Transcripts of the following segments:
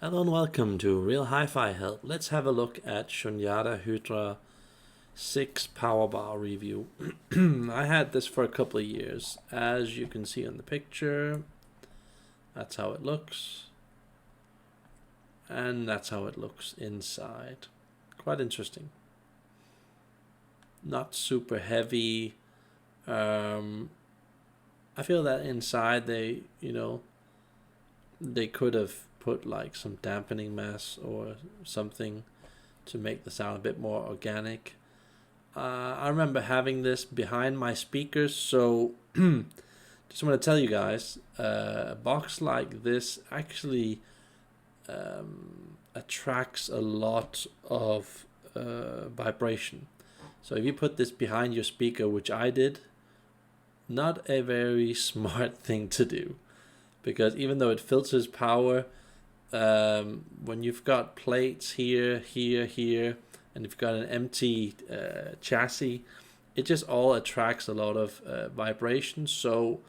Hello and welcome to Real Hi-Fi Help. Let's have a look at Shunyata Hydra 6 powerbar review. I had this for a couple of years. As you can see in the picture, that's how it looks. And that's how it looks inside. Quite interesting. Not super heavy. I feel that inside they could have put like some dampening mass or something to make the sound a bit more organic. I remember having this behind my speakers, so just want to tell you guys, a box like this actually attracts a lot of vibration. So if you put this behind your speaker, which I did, not a very smart thing to do, because even though it filters power, when you've got plates here, and you've got an empty chassis, it just all attracts a lot of vibration. So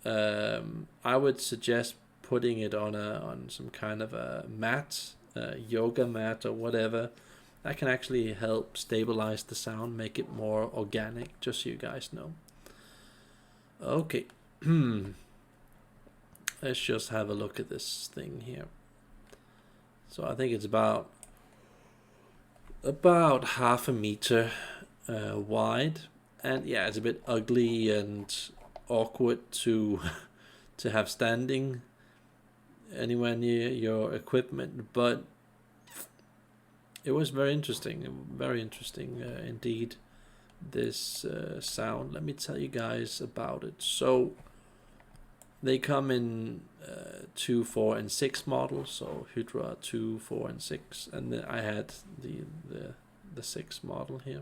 I would suggest putting it on some kind of a mat, yoga mat or whatever. That can actually help stabilize the sound, make it more organic, just so you guys know. Okay. Let's just have a look at this thing here. So I think it's about half a meter wide, and yeah, it's a bit ugly and awkward to have standing anywhere near your equipment, but it was very interesting indeed, this sound. Let me tell you guys about it. So they come in 2, 4, and 6 models. So Hydra 2, 4, and 6, and then I had the 6 model here.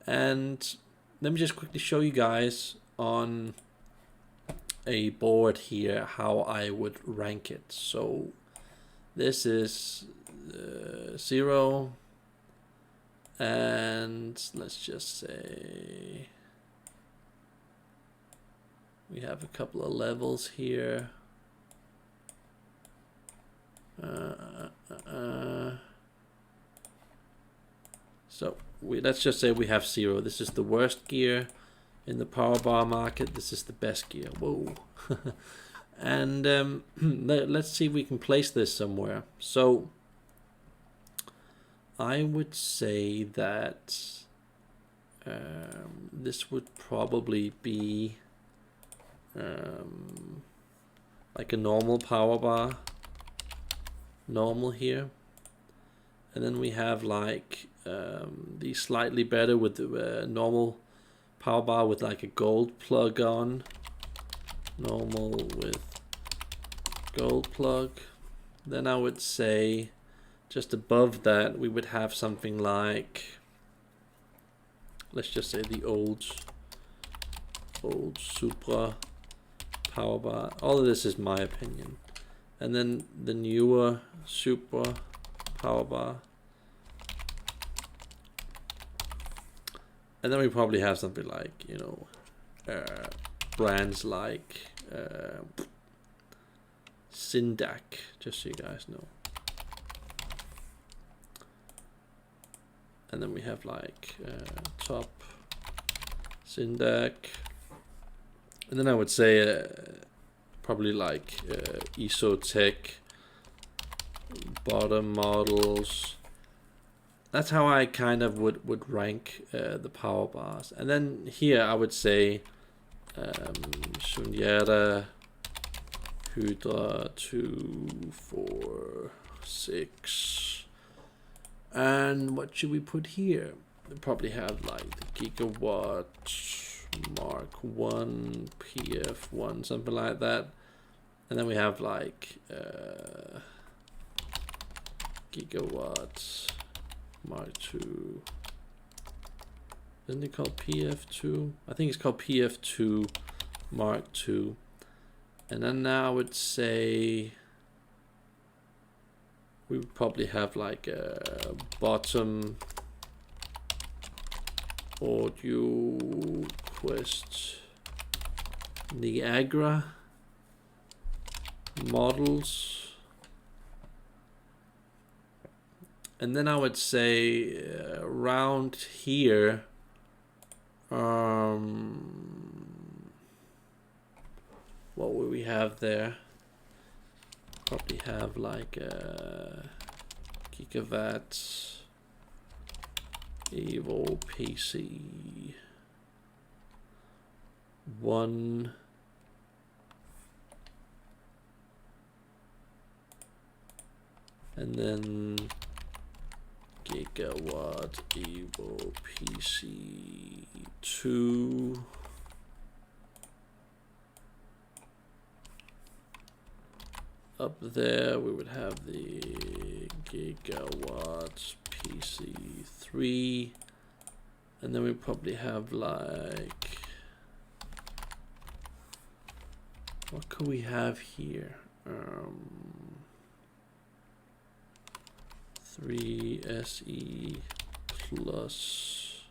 And let me just quickly show you guys on a board here how I would rank it. So this is 0, and let's just say we have a couple of levels here. So let's just say we have 0. This is the worst gear in the power bar market. This is the best gear. Whoa. And let's see if we can place this somewhere. So I would say that this would probably be like a normal power bar, normal here, and then we have like the slightly better with the normal power bar with like a gold plug on, normal with gold plug. Then I would say just above that we would have something like, let's just say the old Supra power bar. All of this is my opinion. And then the newer Supra power bar. And then we probably have something like, brands like Syndac, just so you guys know. And then we have like top Syndac. And then I would say probably like Isotech bottom models. That's how I kind of would rank the power bars. And then here I would say Shunyata, Hydra 2, 4, 6. And what should we put here? We probably have like the Gigawatt Mark 1, PF1, something like that. And then we have like Gigawatt Mark 2. Isn't it called PF2? I think it's called PF2 Mark 2. And then now I would say we would probably have like a bottom Audio Quest Niagara models. And then I would say around here, what would we have there? Probably have like a gigawatt Evo PC 1. And then gigawatt Evo PC 2. Up there we would have the gigawatt PC 3. And then we probably have like, what could we have here? 3 SE plus,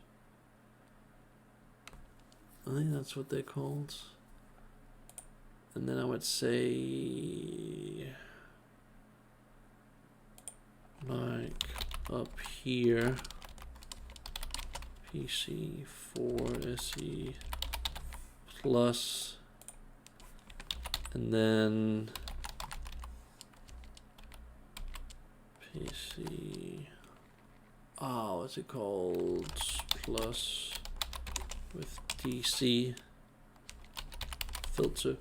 I think that's what they're called. And then I would say like up here, PC 4 SE plus, and then PC, what's it called, plus with DC filter.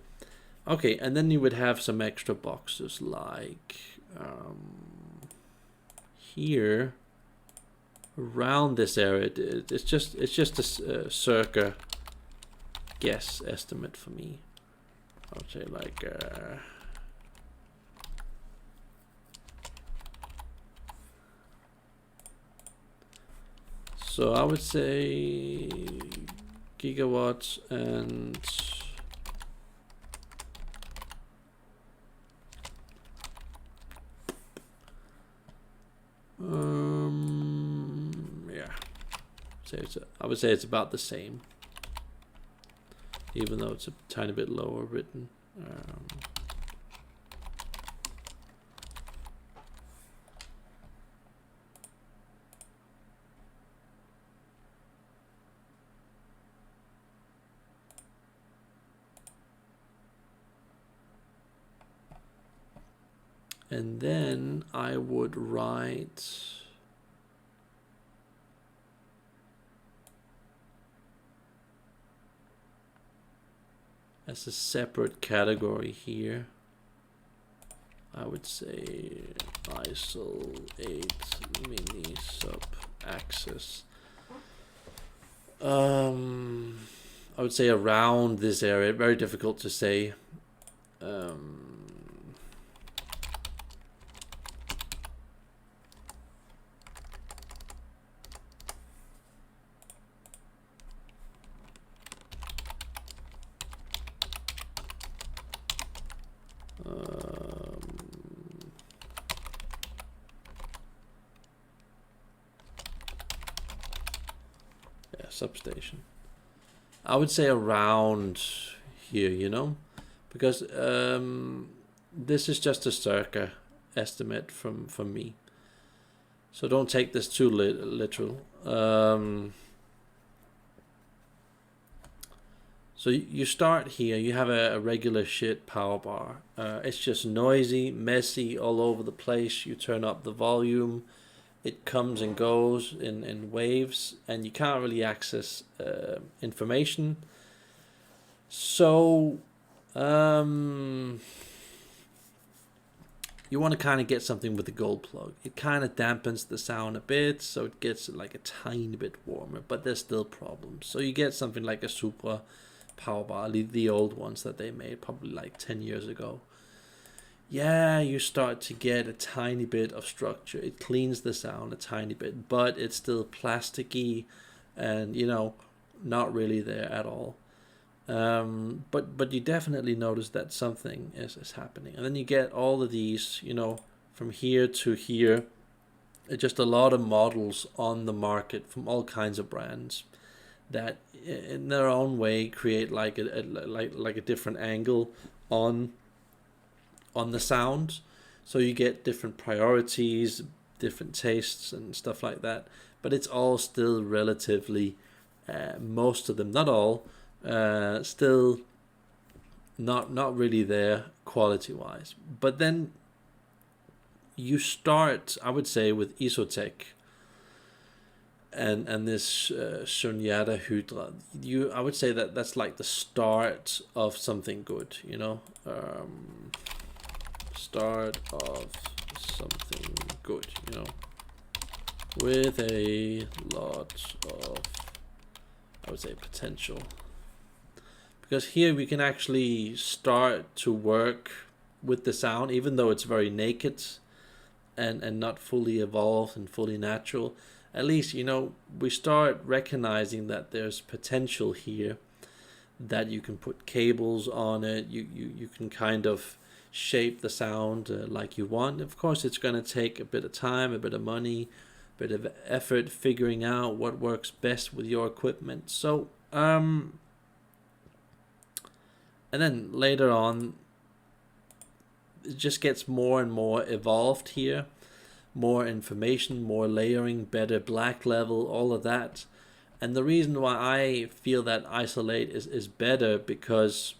Okay, and then you would have some extra boxes like here around this area. It's just a circa guess estimate for me. I would say like so I would say gigawatts and yeah, I would say it's about the same, even though it's a tiny bit lower written. And then I would write as a separate category here, I would say ISO 8 mini sub access. I would say around this area, very difficult to say. Substation. I would say around here, you know, because this is just a circa estimate from me. So don't take this too literal. So you start here, you have a regular shit power bar. It's just noisy, messy, all over the place. You turn up the volume. It comes and goes in waves, and you can't really access information. So you want to kind of get something with the gold plug. It kind of dampens the sound a bit, so it gets like a tiny bit warmer, but there's still problems. So you get something like a Supra power bar, the old ones that they made probably like 10 years ago. Yeah, you start to get a tiny bit of structure. It cleans the sound a tiny bit, but it's still plasticky and, you know, not really there at all. But you definitely notice that something is happening. And then you get all of these, you know, from here to here. It's just a lot of models on the market from all kinds of brands that in their own way create like a different angle on the sound. So you get different priorities different tastes and stuff like that, but it's all still relatively, most of them, not all, still not really there quality wise. But then you start, I would say, with Isotech and this Shunyata hydra. I would say that that's like the start of something good, you know. Start of something good, you know, with a lot of, I would say, potential. Because here we can actually start to work with the sound, even though it's very naked and not fully evolved and fully natural. At least, you know, we start recognizing that there's potential here, that you can put cables on it, you can kind of shape the sound like you want. Of course, it's going to take a bit of time, a bit of money, a bit of effort figuring out what works best with your equipment. So, and then later on, it just gets more and more evolved here. More information, more layering, better black level, all of that. And the reason why I feel that isolate is better, because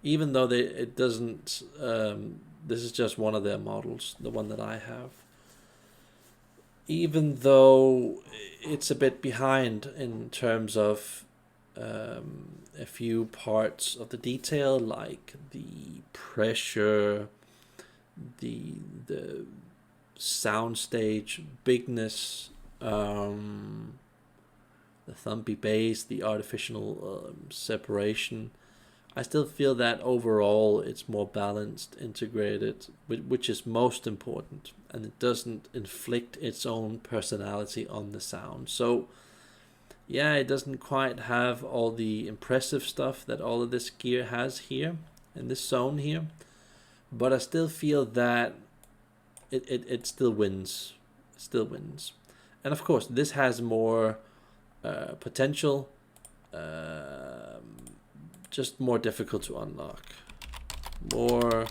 even though it doesn't, this is just one of their models, the one that I have. Even though it's a bit behind in terms of a few parts of the detail, like the pressure, the soundstage bigness, the thumpy bass, the artificial separation, I still feel that overall it's more balanced, integrated, which is most important, and it doesn't inflict its own personality on the sound. So yeah, it doesn't quite have all the impressive stuff that all of this gear has here in this zone here, but I still feel that it still wins. Still wins. And of course, this has more potential, just more difficult to unlock. More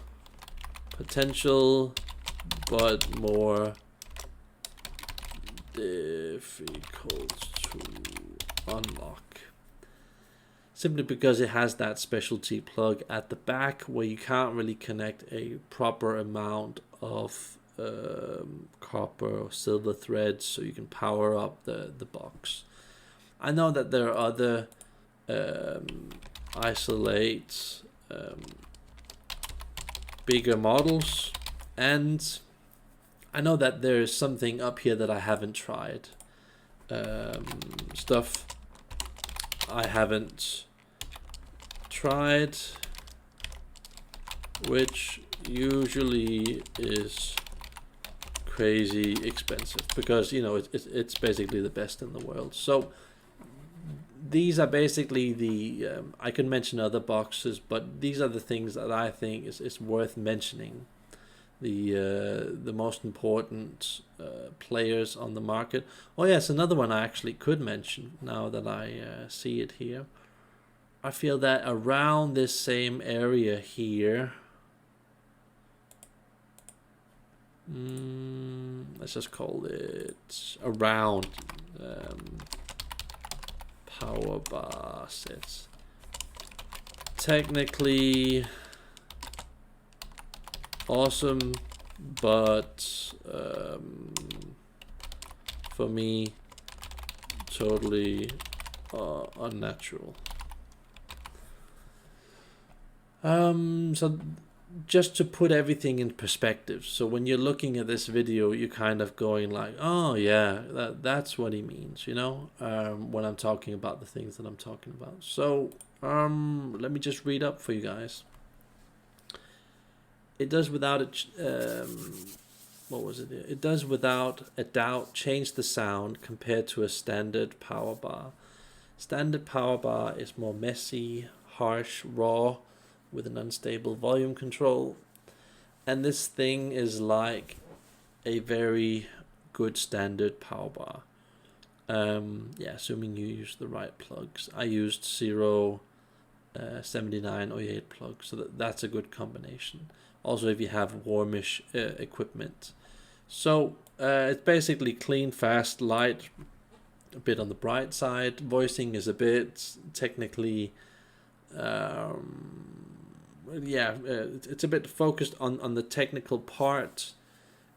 potential, but more difficult to unlock. Simply because it has that specialty plug at the back where you can't really connect a proper amount of copper or silver threads so you can power up the box. I know that there are other isolate bigger models, and I know that there is something up here that I haven't tried. Stuff I haven't tried, which usually is crazy expensive, because you know it's basically the best in the world. So these are basically the I can mention other boxes, but these are the things that I think is worth mentioning. The most important players on the market. Oh yes, another one I actually could mention now that I see it here. I feel that around this same area here, let's just call it around powerbar sets. Technically awesome, but for me, totally unnatural. So just to put everything in perspective, so when you're looking at this video, you're kind of going like, oh yeah, that's what he means, you know, when I'm talking about the things that I'm talking about. So let me just read up for you guys. It does without a what was it? It does without a doubt change the sound compared to a standard power bar. Standard power bar is more messy, harsh, raw, with an unstable volume control, and this thing is like a very good standard power bar. Yeah, assuming you use the right plugs. I used 7908 plugs, so that's a good combination. Also, if you have warmish equipment. So It's basically clean, fast, light, a bit on the bright side. Voicing is a bit technically, it's a bit focused on the technical part.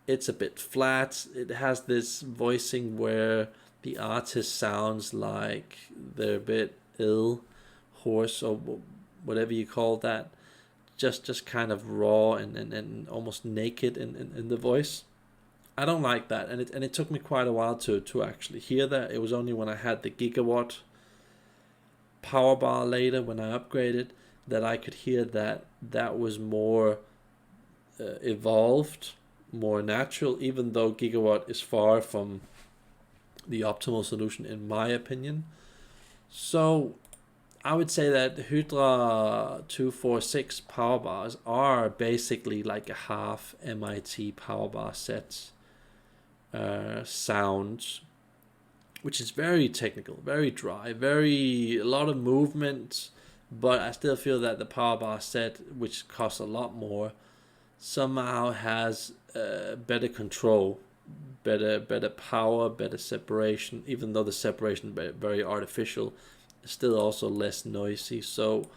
It's a bit flat. It has this voicing where the artist sounds like they're a bit ill, hoarse, or whatever you call that. Just kind of raw and almost naked in the voice. I don't like that, and it took me quite a while to actually hear that. It was only when I had the gigawatt powerbar later, when I upgraded, that I could hear that was more evolved, more natural, even though gigawatt is far from the optimal solution in my opinion. So I would say that Hydra 246 power bars are basically like a half MIT power bar set sound, which is very technical, very dry, a lot of movement, but I still feel that the power bar set, which costs a lot more, somehow has better control, better power, better separation, even though the separation is very artificial, still also less noisy. So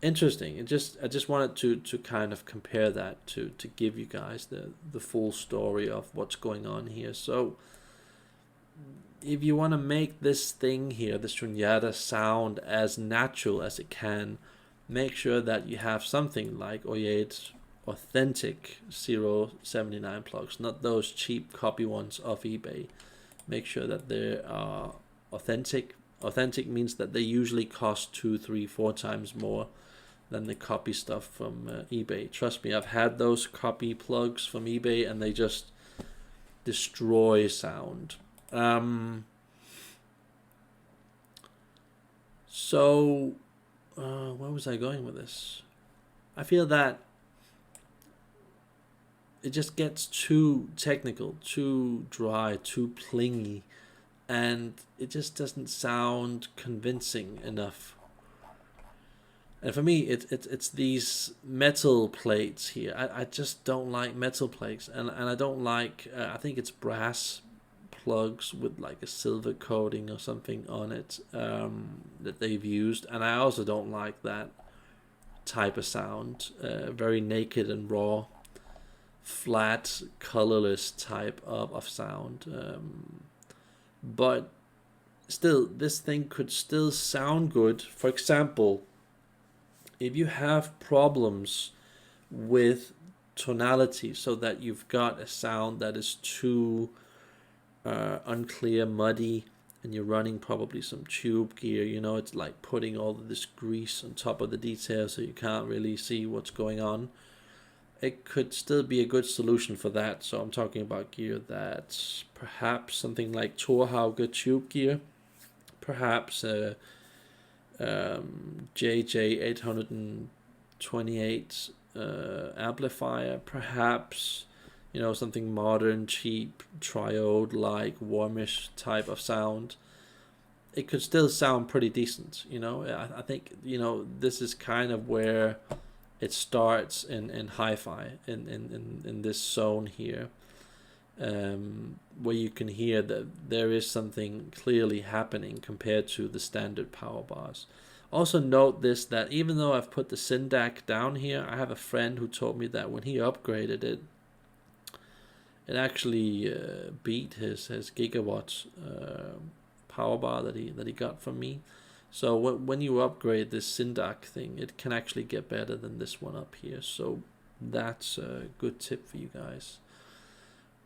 interesting. I just wanted to kind of compare that to give you guys the full story of what's going on here. So if you want to make this thing here, the Shunyata, sound as natural as it can, make sure that you have something like Oyed's authentic 079 plugs, not those cheap copy ones off eBay. Make sure that they are authentic. Authentic means that they usually cost 2, 3, 4 times more than the copy stuff from eBay. Trust me, I've had those copy plugs from eBay and they just destroy sound. So where was I going with this? I feel that it just gets too technical, too dry, too plingy, and it just doesn't sound convincing enough. And for me, it's these metal plates here. I just don't like metal plates, and I don't like, I think it's brass plugs with like a silver coating or something on it that they've used, and I also don't like that type of sound. Very naked and raw, flat, colorless type of sound. But still, this thing could still sound good. For example, if you have problems with tonality, so that you've got a sound that is too unclear, muddy, and you're running probably some tube gear, it's like putting all of this grease on top of the detail so you can't really see what's going on. It could still be a good solution for that. So I'm talking about gear that's perhaps something like Torhauger tube gear, perhaps JJ 828 amplifier, perhaps something modern, cheap, triode like warmish type of sound. It could still sound pretty decent. I think this is kind of where it starts in hi-fi, in this zone here, where you can hear that there is something clearly happening compared to the standard power bars. Also note this, that even though I've put the Syndac down here, I have a friend who told me that when he upgraded it, it actually beat his gigawatt power bar that he got from me. So when you upgrade this Syndac thing, it can actually get better than this one up here. So that's a good tip for you guys.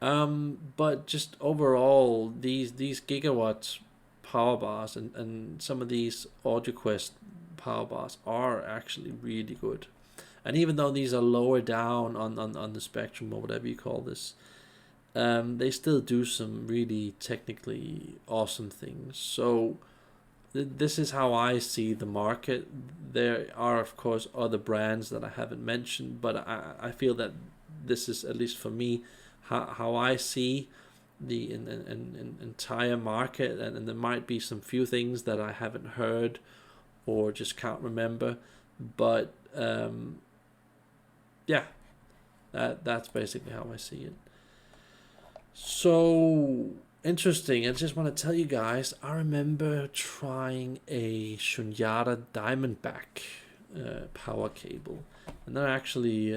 But just overall, these gigawatt power bars and some of these AudioQuest power bars are actually really good. And even though these are lower down on the spectrum, or whatever you call this, they still do some really technically awesome things. So this is how I see the market. There are, of course, other brands that I haven't mentioned, but I feel that this is, at least for me, how I see the entire market, and there might be some few things that I haven't heard or just can't remember, but yeah, that's basically how I see it. So interesting. I just want to tell you guys, I remember trying a Shunyata Diamondback power cable. And they're actually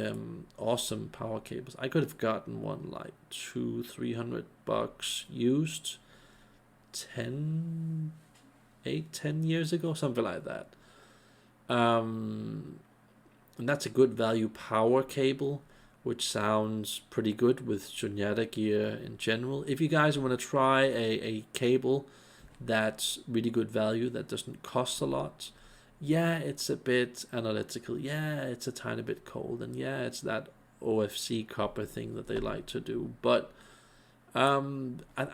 awesome power cables. I could have gotten one like 200-300 bucks used 10, 8, 10 years ago, something like that. And that's a good value power cable, which sounds pretty good with Shunyata gear in general. If you guys want to try a cable that's really good value, that doesn't cost a lot, yeah, it's a bit analytical, yeah, it's a tiny bit cold, and yeah, it's that OFC copper thing that they like to do. But I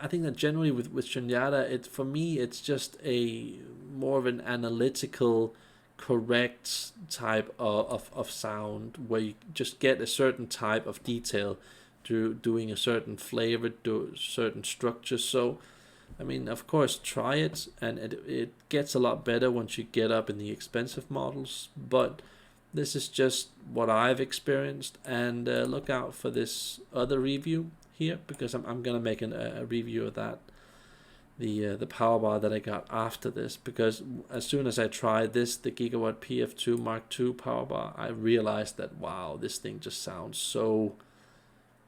think that generally with Shunyata, for me, it's just a more of an analytical, correct type of sound where you just get a certain type of detail through doing a certain flavor, do certain structure. So, I mean, of course, try it, and it gets a lot better once you get up in the expensive models. But this is just what I've experienced, and look out for this other review here, because I'm gonna make a review of that, the power bar that I got after this, because as soon as I tried this, the Gigawatt PF2 Mark II power bar, I realized that wow, this thing just sounds so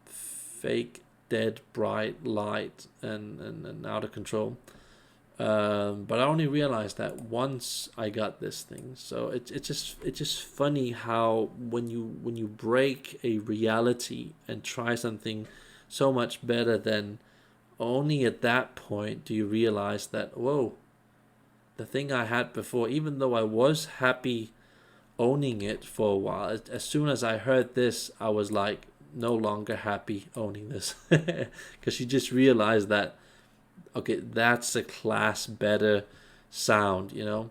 fake, dead bright, light, and out of control. But I only realized that once I got this thing. So it's just funny how when you break a reality and try something so much better, then only at that point do you realize that, whoa, the thing I had before, even though I was happy owning it for a while, as soon as I heard this, I was like no longer happy owning this, because you just realize that, okay, that's a class better sound, you know.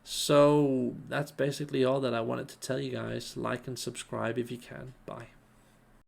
So that's basically all that I wanted to tell you guys. Like and subscribe if you can. Bye.